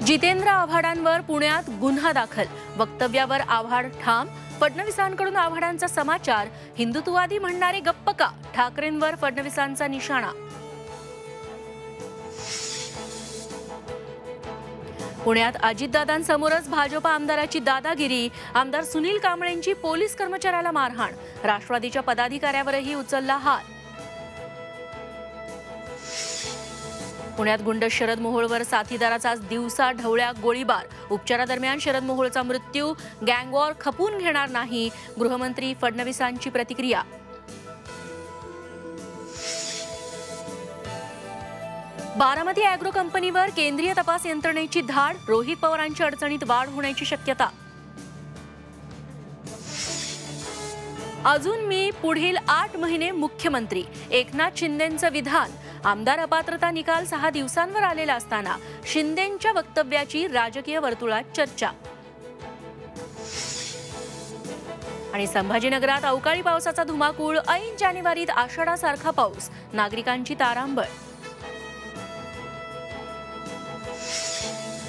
जितेंद्र आव्हाडांवर पुण्यात गुन्हा दाखल, वक्तव्यावर आव्हाड ठाम, फडणवीसांकडून आव्हाडांचा समाचार, हिंदुत्ववादी म्हणणारे गप्प का, ठाकरेंवर फडणवीसांचा निशाणा। पुण्यात अजितदादांसमोरच भाजपा आमदाराची दादागिरी, आमदार सुनील कांबळेंची पोलीस कर्मचाऱ्याला मारहाण, राष्ट्रवादीच्या पदाधिकाऱ्यावरही उचलला हात। पुण्यात गुंड शरद मोहोळवर साथीदाराचा दिवसा ढवळ्या गोळीबार, उपचारादरम्यान शरद मोहोळचा मृत्यू, गँगवॉर खपून घेणार नाही, गृहमंत्री फडणवीसांची प्रतिक्रिया। बारामती ॲग्रो कंपनीवर केंद्रीय तपास यंत्रणेची धाड, रोहित पवारांच्या अडचणीत वाढ होण्याची शक्यता। अजून मी पुढील 8 महिने मुख्यमंत्री, एकनाथ शिंदेंचं विधान। आमदार अपात्रता निकाल 6 दिवसांवर आलेला असताना शिंदेंच्या वक्तव्याची राजकीय वर्तुळात चर्चा। आणि संभाजीनगरात अवकाळी पावसाचा धुमाकूळ, ऐन जानेवारीत आषाढासारखा पाऊस, नागरिकांची तारांबळ।